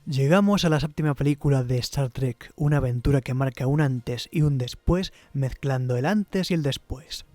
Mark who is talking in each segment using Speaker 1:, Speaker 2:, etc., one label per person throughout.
Speaker 1: Llegamos a la séptima película de Star Trek, una aventura que marca un antes y un después, mezclando el antes y el después.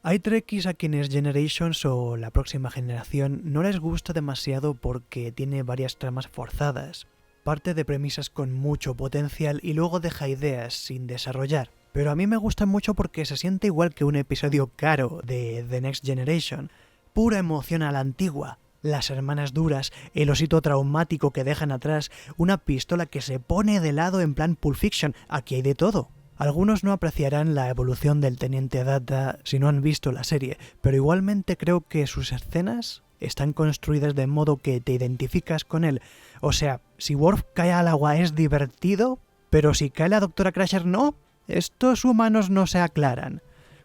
Speaker 1: Hay Trekkies a quienes Generations o la próxima generación no les gusta demasiado porque tiene varias tramas forzadas, parte de premisas con mucho potencial y luego deja ideas sin desarrollar. Pero a mí me gusta mucho porque se siente igual que un episodio caro de The Next Generation, pura emoción a la antigua. Las hermanas duras, el osito traumático que dejan atrás, una pistola que se pone de lado en plan Pulp Fiction, aquí hay de todo. Algunos no apreciarán la evolución del Teniente Data si no han visto la serie, pero igualmente creo que sus escenas están construidas de modo que te identificas con él. O sea, si Worf cae al agua es divertido, pero si cae la Doctora Crusher no. Estos humanos no se aclaran.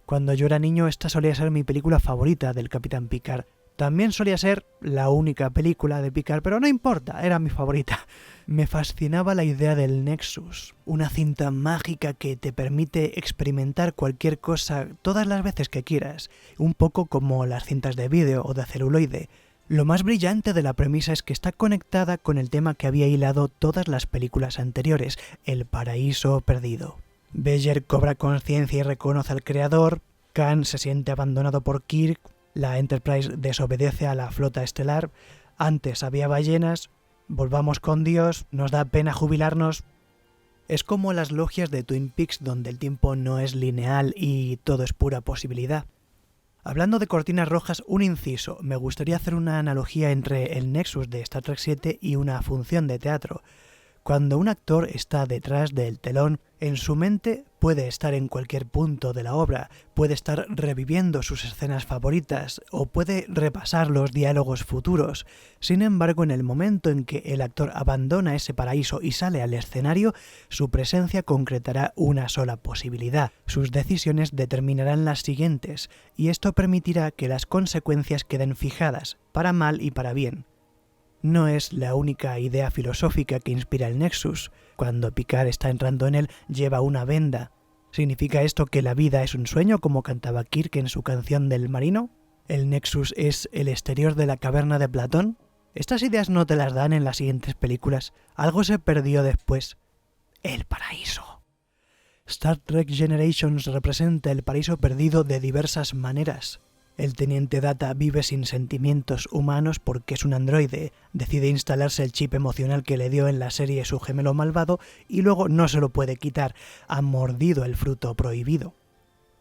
Speaker 1: Cuando yo era niño esta solía ser mi película favorita del Capitán Picard. También solía ser la única película de Picard, pero no importa, era mi favorita. Me fascinaba la idea del Nexus, una cinta mágica que te permite experimentar cualquier cosa todas las veces que quieras, un poco como las cintas de vídeo o de celuloide. Lo más brillante de la premisa es que está conectada con el tema que había hilado todas las películas anteriores, el paraíso perdido. Beyer cobra conciencia y reconoce al creador, Khan se siente abandonado por Kirk, la Enterprise desobedece a la flota estelar, antes había ballenas, volvamos con Dios, nos da pena jubilarnos. Es como las logias de Twin Peaks donde el tiempo no es lineal y todo es pura posibilidad. Hablando de cortinas rojas, un inciso, me gustaría hacer una analogía entre el Nexus de Star Trek 7 y una función de teatro. Cuando un actor está detrás del telón, en su mente puede estar en cualquier punto de la obra, puede estar reviviendo sus escenas favoritas o puede repasar los diálogos futuros. Sin embargo, en el momento en que el actor abandona ese paraíso y sale al escenario, su presencia concretará una sola posibilidad. Sus decisiones determinarán las siguientes, y esto permitirá que las consecuencias queden fijadas, para mal y para bien. No es la única idea filosófica que inspira el Nexus. Cuando Picard está entrando en él, lleva una venda. ¿Significa esto que la vida es un sueño, como cantaba Kirk en su canción del marino? ¿El Nexus es el exterior de la caverna de Platón? Estas ideas no te las dan en las siguientes películas. Algo se perdió después. El paraíso. Star Trek Generations representa el paraíso perdido de diversas maneras. El Teniente Data vive sin sentimientos humanos porque es un androide, decide instalarse el chip emocional que le dio en la serie su gemelo malvado y luego no se lo puede quitar, ha mordido el fruto prohibido.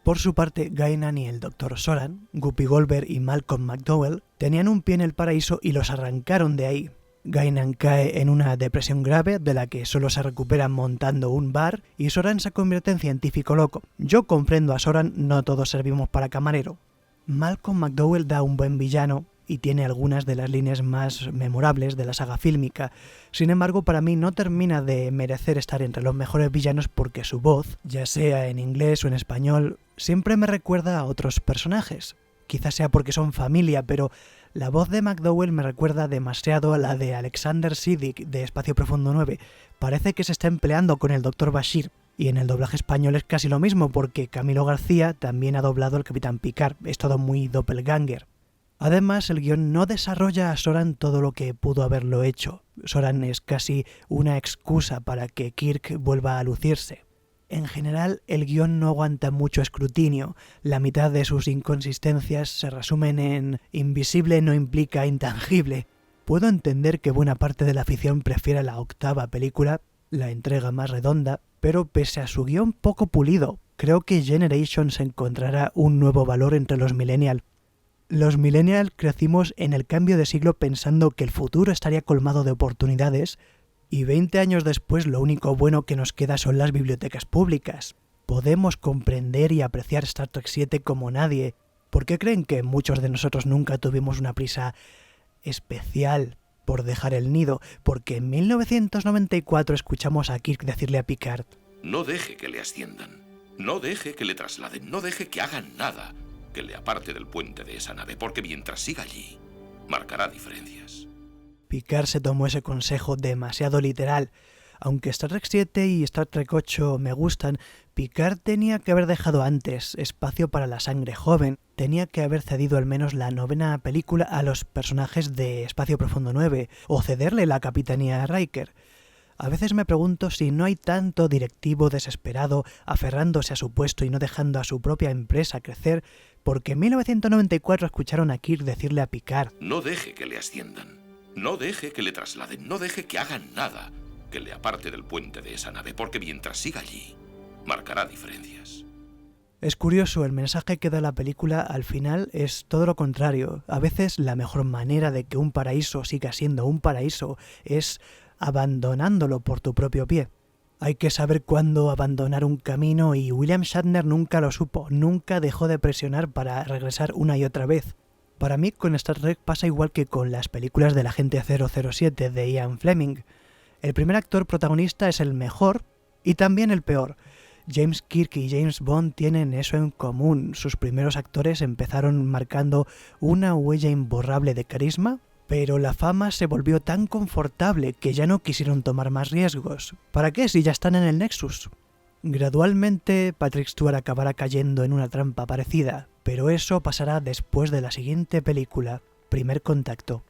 Speaker 1: Por su parte, Guinan y el Dr. Soran, Guppy Goldberg y Malcolm McDowell tenían un pie en el paraíso y los arrancaron de ahí. Guinan cae en una depresión grave de la que solo se recupera montando un bar y Soran se convierte en científico loco. Yo comprendo a Soran, no todos servimos para camarero. Malcolm McDowell da un buen villano y tiene algunas de las líneas más memorables de la saga fílmica. Sin embargo, para mí no termina de merecer estar entre los mejores villanos porque su voz, ya sea en inglés o en español, siempre me recuerda a otros personajes. Quizás sea porque son familia, pero la voz de McDowell me recuerda demasiado a la de Alexander Siddig de Espacio Profundo 9. Parece que se está empleando con el Dr. Bashir. Y en el doblaje español es casi lo mismo porque Camilo García también ha doblado al Capitán Picard, es todo muy doppelganger. Además, el guión no desarrolla a Soran todo lo que pudo haberlo hecho. Soran es casi una excusa para que Kirk vuelva a lucirse. En general, el guión no aguanta mucho escrutinio. La mitad de sus inconsistencias se resumen en invisible no implica intangible. Puedo entender que buena parte de la afición prefiera la octava película, la entrega más redonda, pero pese a su guión poco pulido, creo que Generations encontrará un nuevo valor entre los millennials. Los millennials crecimos en el cambio de siglo pensando que el futuro estaría colmado de oportunidades y 20 años después lo único bueno que nos queda son las bibliotecas públicas. Podemos comprender y apreciar Star Trek 7 como nadie. ¿Por qué creen que muchos de nosotros nunca tuvimos una prisa especial por dejar el nido? Porque en 1994 escuchamos a Kirk decirle a Picard:
Speaker 2: no deje que le asciendan, no deje que le trasladen, no deje que hagan nada que le aparte del puente de esa nave, porque mientras siga allí, marcará diferencias.
Speaker 1: Picard se tomó ese consejo demasiado literal. Aunque Star Trek 7 y Star Trek 8 me gustan, Picard tenía que haber dejado antes espacio para la sangre joven, tenía que haber cedido al menos la 9ª película a los personajes de Espacio Profundo 9, o cederle la capitanía a Riker. A veces me pregunto si no hay tanto directivo desesperado aferrándose a su puesto y no dejando a su propia empresa crecer, porque en 1994 escucharon a Kirk decirle a Picard:
Speaker 2: no deje que le asciendan, no deje que le trasladen, no deje que hagan nada que le aparte del puente de esa nave, porque mientras siga allí, marcará diferencias.
Speaker 1: Es curioso, el mensaje que da la película al final es todo lo contrario. A veces la mejor manera de que un paraíso siga siendo un paraíso es abandonándolo por tu propio pie. Hay que saber cuándo abandonar un camino y William Shatner nunca lo supo, nunca dejó de presionar para regresar una y otra vez. Para mí con Star Trek pasa igual que con las películas del Agente 007 de Ian Fleming. El primer actor protagonista es el mejor y también el peor. James Kirk y James Bond tienen eso en común. Sus primeros actores empezaron marcando una huella imborrable de carisma, pero la fama se volvió tan confortable que ya no quisieron tomar más riesgos. ¿Para qué si ya están en el Nexus? Gradualmente Patrick Stewart acabará cayendo en una trampa parecida, pero eso pasará después de la siguiente película, Primer Contacto.